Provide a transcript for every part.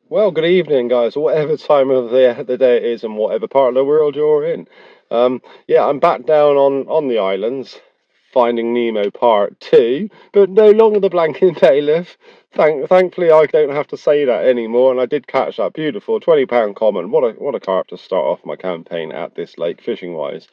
Well, good evening, guys. Whatever time of the day it is, and whatever part of the world you're in. Yeah, I'm back down on the islands, finding Nemo Part Two, but no longer the blanket bailiff. Thankfully, I don't have to say that anymore, and I did catch that beautiful £20 common. What a carp to start off my campaign at this lake fishing wise.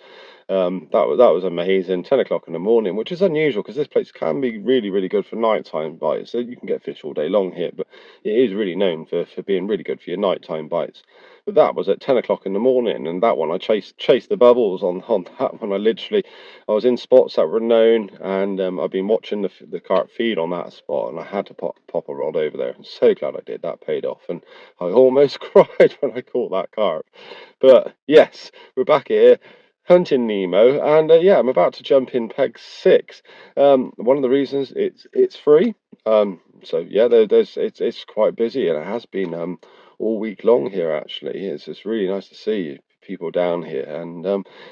That was amazing. 10 o'clock in the morning, which is unusual because this place can be really good for nighttime bites. So you can get fish all day long here, but it is really known for being really good for your nighttime bites. But that was at 10 o'clock in the morning, and that one I chased the bubbles on that one. I was in spots that were known, and I've been watching the carp feed on that spot, and I had to pop a rod over there. I'm so glad I did. That paid off, and I almost cried when I caught that carp. But yes, we're back here hunting Nemo, and yeah, I'm about to jump in peg six. One of the reasons it's free. So yeah, it's quite busy, and it has been all week long here. Actually, it's really nice to see people down here, and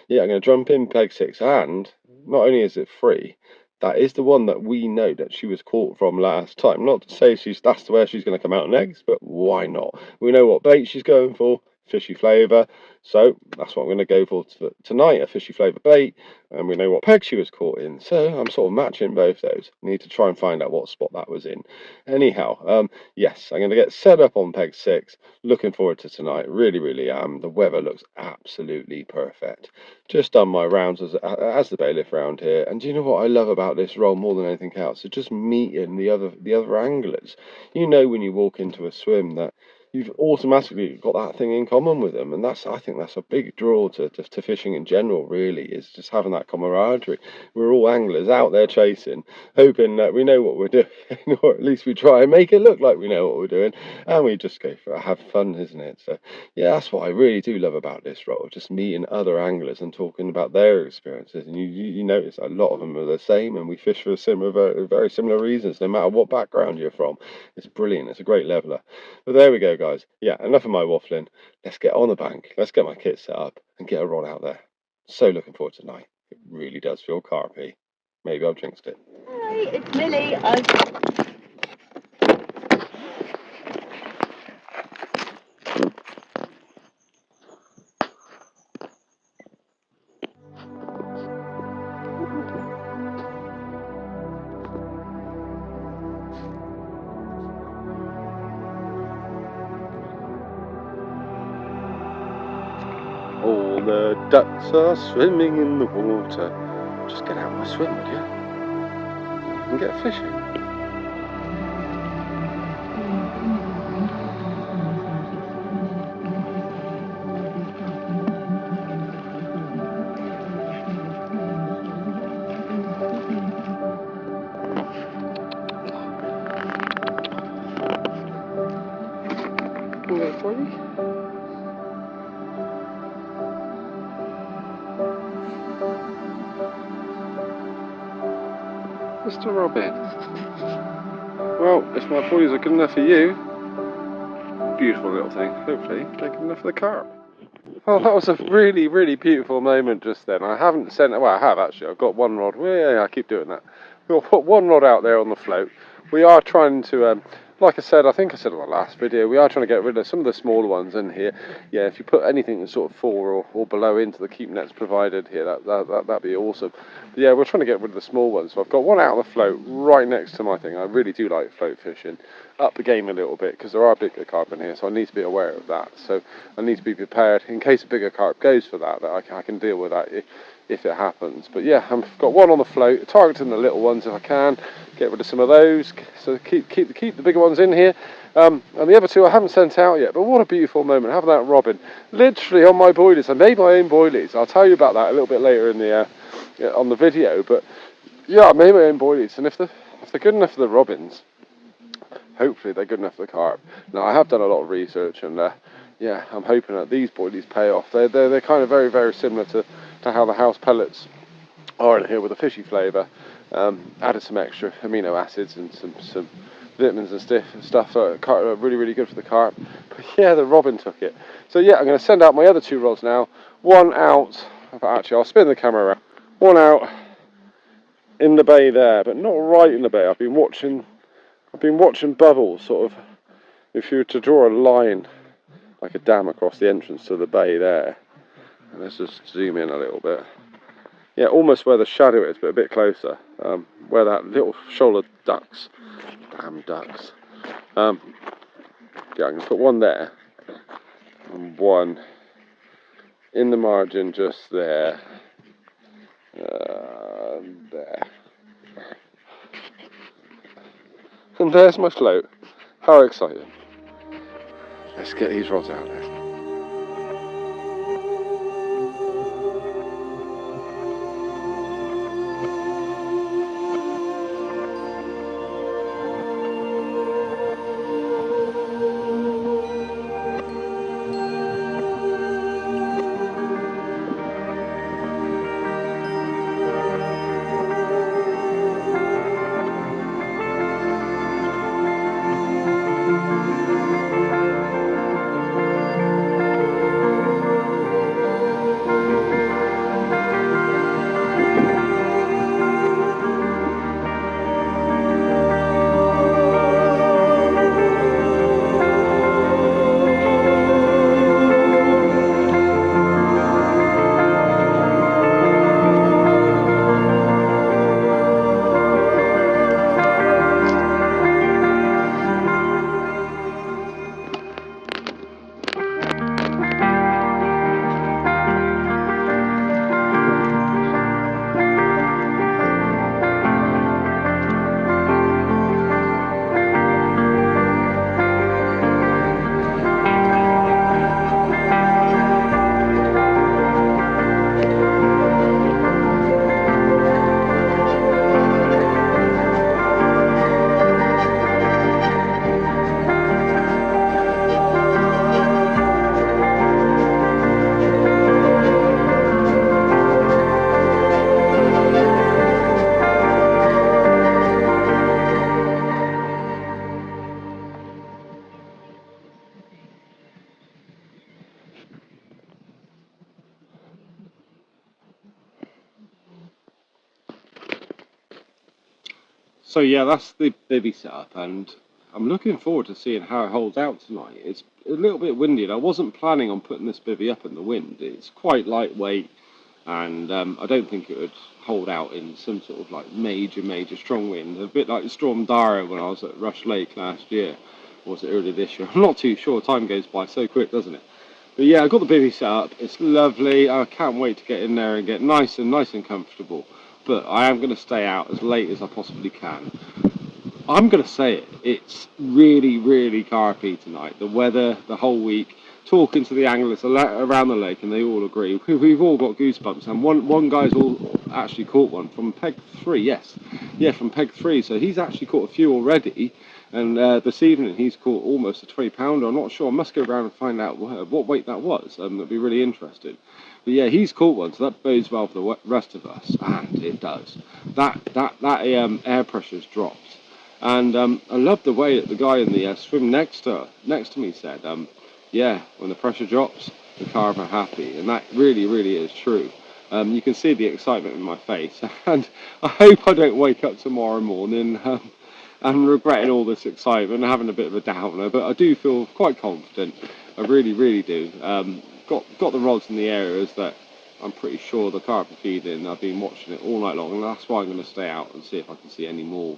yeah, I'm going to jump in peg six, and not only is it free. That is the one that we know that she was caught from last time. Not to say that's where she's going to come out next, but why not? We know what bait she's going for, fishy flavour. So that's what I'm going to go for tonight, a fishy flavour bait, and we know what peg she was caught in. So I'm sort of matching both those. Need to try and find out what spot that was in. Anyhow, yes, I'm going to get set up on peg six. Looking forward to tonight. Really am. The weather looks absolutely perfect. Just done my rounds as the bailiff round here, and do you know what I love about this role more than anything else? It's just meeting the other anglers. You know when you walk into a swim that you've automatically got that thing in common with them, and I think that's a big draw to fishing in general. Really, is just having that camaraderie. We're all anglers out there chasing, hoping that we know what we're doing, or at least we try and make it look like we know what we're doing, and we just go for have fun, isn't it? So yeah, that's what I really do love about this role, just meeting other anglers and talking about their experiences. And you notice a lot of them are the same, and we fish for very similar reasons, no matter what background you're from. It's brilliant. It's a great leveler. But there we go, guys. Yeah, enough of my waffling. Let's get on the bank. Let's get my kit set up and get a rod out there. So looking forward to tonight. It really does feel carpy. Maybe I've jinxed it. Hi, it's Lily. All the ducks are swimming in the water. Just get out my swim, would you? And get fishing. Wait for you. Mr. Robin. Well, if my boys are good enough for you, beautiful little thing. Hopefully, they're good enough for the carp. Well, that was a really beautiful moment just then. I haven't sent. Well, I have actually. I've got one rod. Well, yeah, I keep doing that. We'll put one rod out there on the float. We are trying to, like I said, I think I said in the last video, we are trying to get rid of some of the smaller ones in here. Yeah, if you put anything that's sort of 4 or below into the keep nets provided here, that'd be awesome. But yeah, we're trying to get rid of the small ones. So I've got one out on the float right next to my thing. I really do like float fishing. Up the game a little bit because there are bigger carp in here, so I need to be aware of that. So I need to be prepared in case a bigger carp goes for that I can deal with that if it happens. But yeah, I've got one on the float, targeting the little ones if I can, get rid of some of those, so keep the bigger ones in here. And the other two I haven't sent out yet, but what a beautiful moment, having that robin literally on my boilies. I made my own boilies. I'll tell you about that a little bit later in the on the video, but yeah, I made my own boilies, and if they're good enough for the robins, hopefully they're good enough for the carp. Now I have done a lot of research, and yeah, I'm hoping that these boilies pay off. They're kind of very similar to how the house pellets are in here, with a fishy flavour. Added some extra amino acids and some vitamins and stuff. Really good for the carp. But yeah, the robin took it. So yeah, I'm going to send out my other two rods now. One out. Actually, I'll spin the camera around. One out in the bay there, but not right in the bay. I've been watching bubbles sort of if you were to draw a line like a dam across the entrance to the bay there, let's just zoom in a little bit. Yeah, almost where the shadow is, but a bit closer. Where that little shoal of ducks, damn ducks. Yeah, I'm gonna put one there and one in the margin just there. There. And there's my float. How exciting. Let's get these rods out there. So yeah, that's the bivvy setup, and I'm looking forward to seeing how it holds out tonight. It's a little bit windy, and I wasn't planning on putting this bivvy up in the wind. It's quite lightweight, and I don't think it would hold out in some sort of like major strong wind. A bit like the Storm Dara when I was at Rush Lake last year, or was it earlier this year? I'm not too sure. Time goes by so quick, doesn't it? But yeah, I got the bivvy set up. It's lovely. I can't wait to get in there and get nice and comfortable. But I am going to stay out as late as I possibly can. I'm going to say it. It's really carpy tonight. The weather, the whole week. Talking to the anglers around the lake, and they all agree. We've all got goosebumps. And one guy's all actually caught one from peg 3. Yes, yeah, from peg 3. So he's actually caught a few already. And this evening he's caught almost a 20-pounder. I'm not sure. I must go around and find out what weight that was. That'd be really interesting. But yeah, he's caught one, so that bodes well for the rest of us, and it does. That air pressure's dropped, and I love the way that the guy in the swim next to me said, yeah, when the pressure drops, the carp are happy, and that really is true. You can see the excitement in my face, and I hope I don't wake up tomorrow morning and regretting all this excitement and having a bit of a downer, but I do feel quite confident. I really do. Got the rods in the areas that I'm pretty sure the carp are feeding. I've been watching it all night long, and that's why I'm going to stay out and see if I can see any more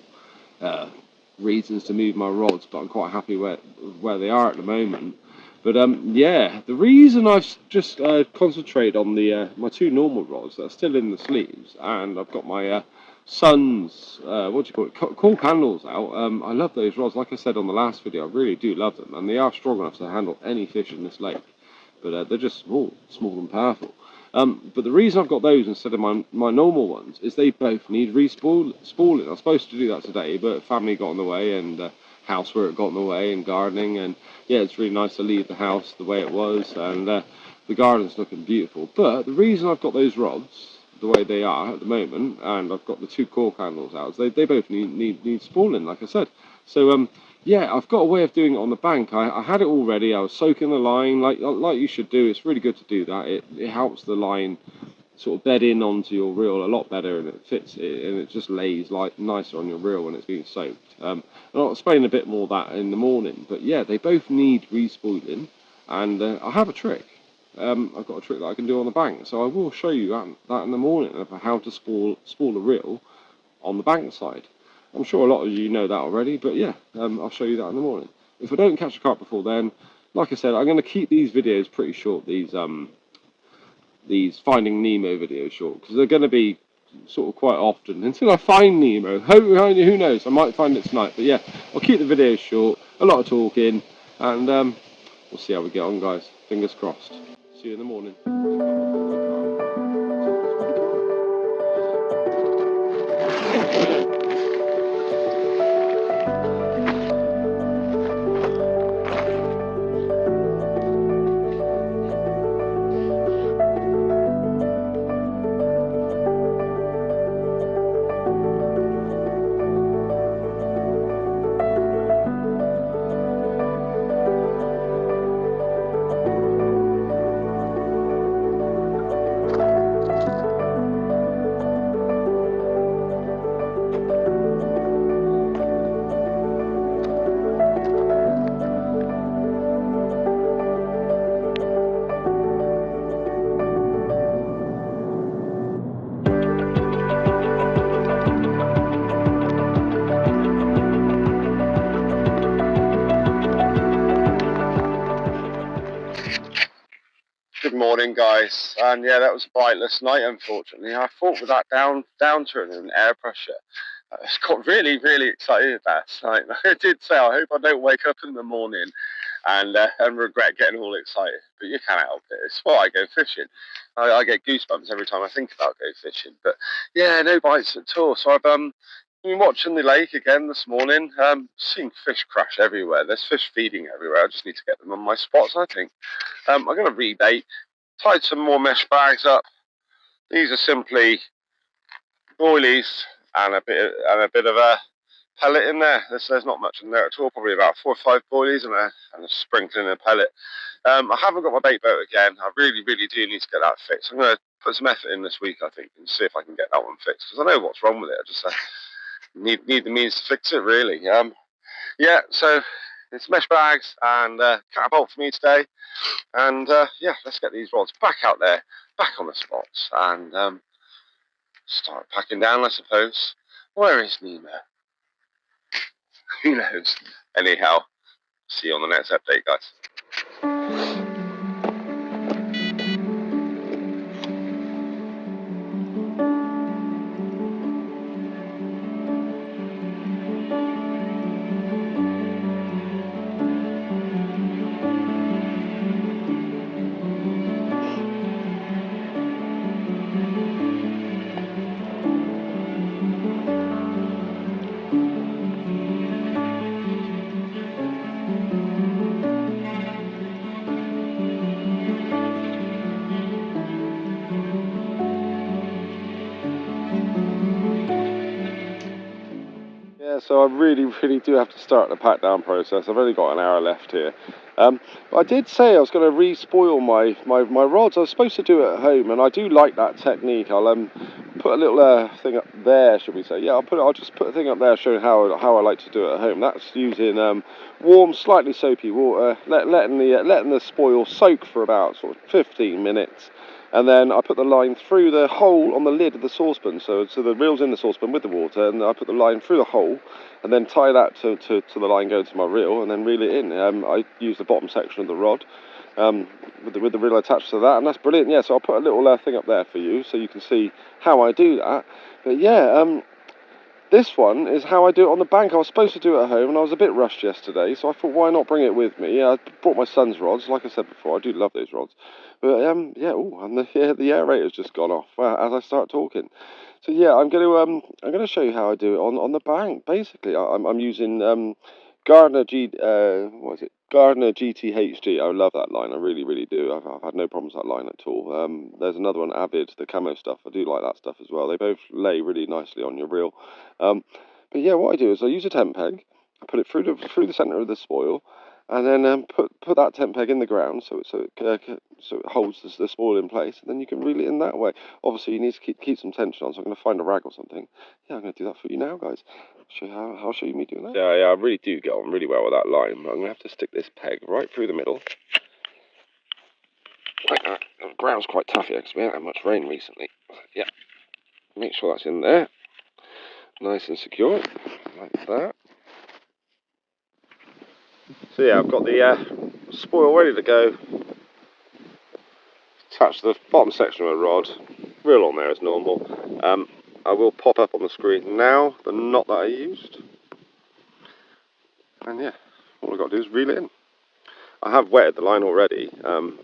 reasons to move my rods. But I'm quite happy where they are at the moment. But yeah, the reason I've just concentrated on the my two normal rods that are still in the sleeves, and I've got my Sun's what do you call it, cork handles out. I love those rods. Like I said on the last video, I really do love them, and they are strong enough to handle any fish in this lake. But they're just small and powerful. But the reason I've got those instead of my normal ones is they both need respooling. I was supposed to do that today, but family got in the way, and housework got in the way, and gardening, and yeah, it's really nice to leave the house the way it was, and the garden's looking beautiful. But the reason I've got those rods the way they are at the moment, and I've got the two cork handles out, is they both need spooling, like I said. So yeah, I've got a way of doing it on the bank. I had it already. I was soaking the line like you should do. It's really good to do that. It helps the line sort of bed in onto your reel a lot better, and it fits it, and it just lays like nicer on your reel when it's being soaked. And I'll explain a bit more of that in the morning, but yeah, they both need respoiling, and I have a trick. I've got a trick that I can do on the bank, so I will show you that in the morning of how to spool a reel on the Bankside. I'm sure a lot of you know that already, but yeah, I'll show you that in the morning. If I don't catch a carp before then, like I said, I'm going to keep these videos pretty short. These Finding Nemo videos short, because they're going to be sort of quite often until I find Nemo. Who knows? I might find it tonight, but yeah, I'll keep the videos short. A lot of talking, and we'll see how we get on, guys. Fingers crossed. See you in the morning. Good morning, guys. And yeah, that was a biteless night, unfortunately. I fought with that downturn in air pressure. I got really, really excited last night. I did say, I hope I don't wake up in the morning and regret getting all excited. But you can't help it. It's why I go fishing. I get goosebumps every time I think about go fishing. But yeah, no bites at all. So I've been watching the lake again this morning. Seeing fish crash everywhere. There's fish feeding everywhere. I just need to get them on my spots, I think. I'm going to rebait. Tied some more mesh bags up. These are simply boilies and a bit of a pellet in there. There's not much in there at all. Probably about 4 or 5 boilies and a sprinkling of pellet. I haven't got my bait boat again. I really, really do need to get that fixed. I'm going to put some effort in this week, I think, and see if I can get that one fixed, because I know what's wrong with it. I just need the means to fix it, really. Yeah, so it's mesh bags and catapult for me today. And yeah, let's get these rods back out there, back on the spots, and start packing down, I suppose. Where is Nemo? Who knows? Anyhow, see you on the next update, guys. Yeah, so I really, really do have to start the pack down process. I've only got an hour left here. But I did say I was going to re-spoil my rods. I was supposed to do it at home, and I do like that technique. I'll put a little thing up there, should we say? Yeah, I'll just put a thing up there showing how I like to do it at home. That's using warm, slightly soapy water, letting the spoil soak for about sort of 15 minutes. And then I put the line through the hole on the lid of the saucepan, so the reel's in the saucepan with the water, and I put the line through the hole, and then tie that to the line going to my reel, and then reel it in. I use the bottom section of the rod with the reel attached to that, and that's brilliant. Yeah, so I'll put a little thing up there for you, so you can see how I do that. But yeah, this one is how I do it on the bank. I was supposed to do it at home, and I was a bit rushed yesterday, so I thought, why not bring it with me? Yeah, I brought my son's rods. Like I said before, I do love those rods. But yeah, and the aerator's just gone off as I start talking. So yeah, I'm gonna show you how I do it on the bank. Basically, I'm using Gardner Gardner GTHG. I love that line. I really, really do. I've had no problems with that line at all. There's another one, Avid, the camo stuff. I do like that stuff as well. They both lay really nicely on your reel. But yeah, what I do is I use a tent peg. I put it through the centre of the spoil, and then put that tent peg in the ground so it holds the spool in place, and then you can reel it in that way. Obviously, you need to keep some tension on, so I'm going to find a rag or something. Yeah, I'm going to do that for you now, guys. I'll show you me doing that. Yeah, I really do get on really well with that line. But I'm going to have to stick this peg right through the middle, like that. The ground's quite tough here because we haven't had much rain recently. Yeah, make sure that's in there, nice and secure, like that. So yeah, I've got the spoil ready to go. Attach the bottom section of a rod, reel on there as normal. I will pop up on the screen now the knot that I used, and yeah, all I've got to do is reel it in. I have wetted the line already.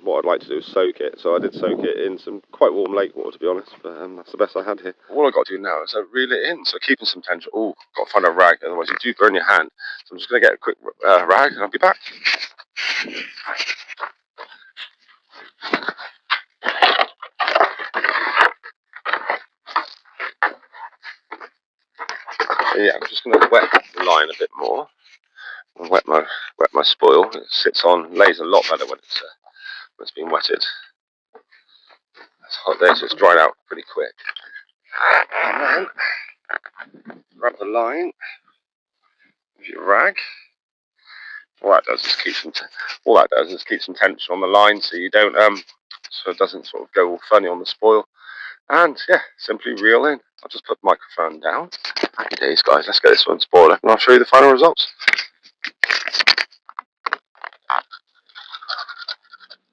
What I'd like to do is soak it, so I did soak it in some quite warm lake water, to be honest, but that's the best I had here. All I've got to do now is reel it in, so keeping some tension. Oh, got to find a rag, otherwise you do burn your hand. So I'm just going to get a quick rag and I'll be back. So yeah, I'm just going to wet the line a bit more. I'll wet my spoil. It sits on, lays a lot better when it's been wetted. It's hot there, so it's dried out pretty quick. And then grab the line with your rag. All that does is keep some tension on the line, so you don't so it doesn't sort of go all funny on the spoil. And yeah, simply reel in. I'll just put the microphone down. Happy days, guys. Let's get this one spoiled up, and I'll show you the final results.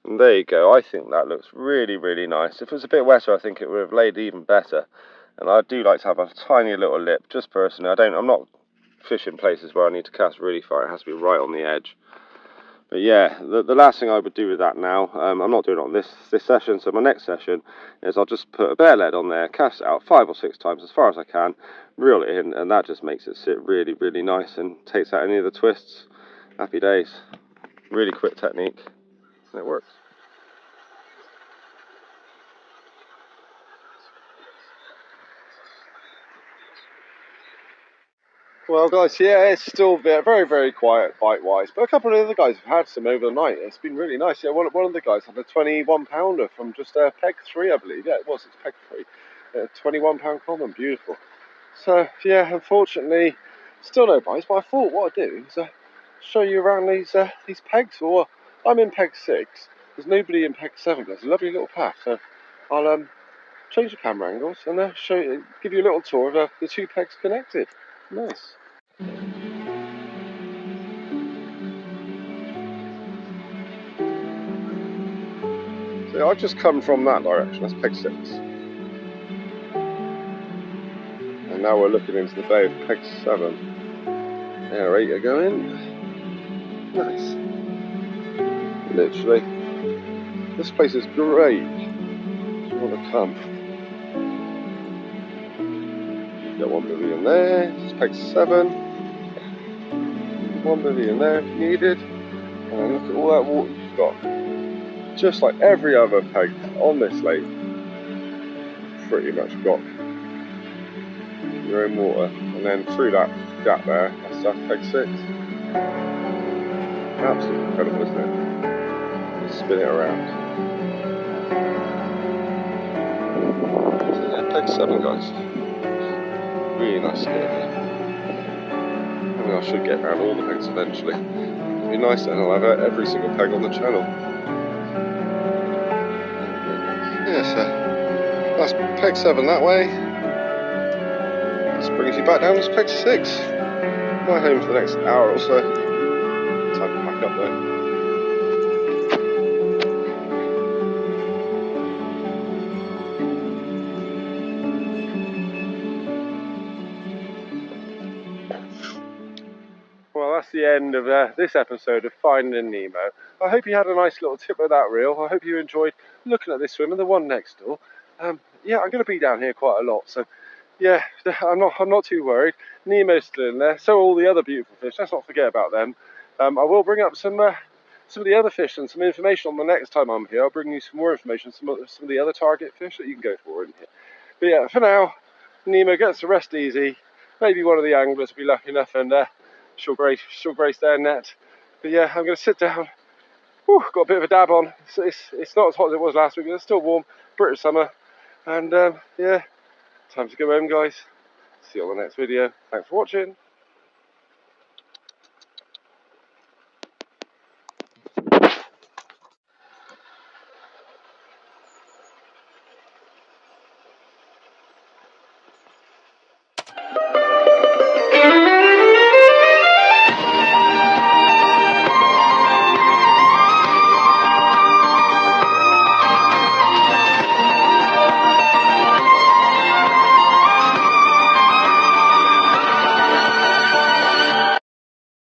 And there you go. I think that looks really, really nice. If it was a bit wetter, I think it would have laid even better. And I do like to have a tiny little lip, just personally. I'm not fishing places where I need to cast really far. It has to be right on the edge. But yeah, the last thing I would do with that now, I'm not doing it on this session, so my next session is I'll just put a bare lead on there, cast it out 5 or 6 times as far as I can, reel it in, and that just makes it sit really, really nice and takes out any of the twists. Happy days. Really quick technique, and it works. Well, guys, yeah, it's still very, very quiet bite-wise, but a couple of other guys have had some over the night. It's been really nice. Yeah, one of the guys had a 21-pounder from just peg 3, I believe. Yeah, it's peg 3. 21-pound common, beautiful. So, yeah, unfortunately, still no bites, but I thought what I'd do is show you around these pegs. Well, I'm in peg 6. There's nobody in peg 7. There's a lovely little path, so I'll change the camera angles and give you a little tour of the 2 pegs connected. Nice. So I've just come from that direction, that's peg 6. And now we're looking into the bay of peg 7. There 8 are going. Nice. Literally. This place is great. If you want to come. Got 1 billion there, it's peg 7. 1 billion there if needed. And look at all that water you've got. Just like every other peg on this lake, pretty much got your own water. And then through that gap there, that's peg 6. Absolutely incredible, isn't it? Spin it around. So yeah, peg 7, guys. Really nice to get here. I mean, I should get around all the pegs eventually. It'd be nice then, I'll have every single peg on the channel. Yeah, so that's peg 7 that way. This brings you back down to peg 6. My home for the next hour or so. Time to pack up there. Well, that's the end of this episode of Finding Nemo. I hope you had a nice little tip with that reel. I hope you enjoyed looking at this swim and the one next door. Yeah, I'm going to be down here quite a lot, so yeah, I'm not too worried. Nemo's still in there, so are all the other beautiful fish. Let's not forget about them. I will bring up some of the other fish and some information on the next time I'm here. I'll bring you some more information, some of the other target fish that you can go for in here. But yeah, for now, Nemo gets to rest easy. Maybe one of the anglers will be lucky enough and she'll grace their net. But yeah, I'm going to sit down. Whew, got a bit of a dab on. It's not as hot as it was last week, but it's still warm. British summer. And yeah, time to go home, guys. See you on the next video. Thanks for watching.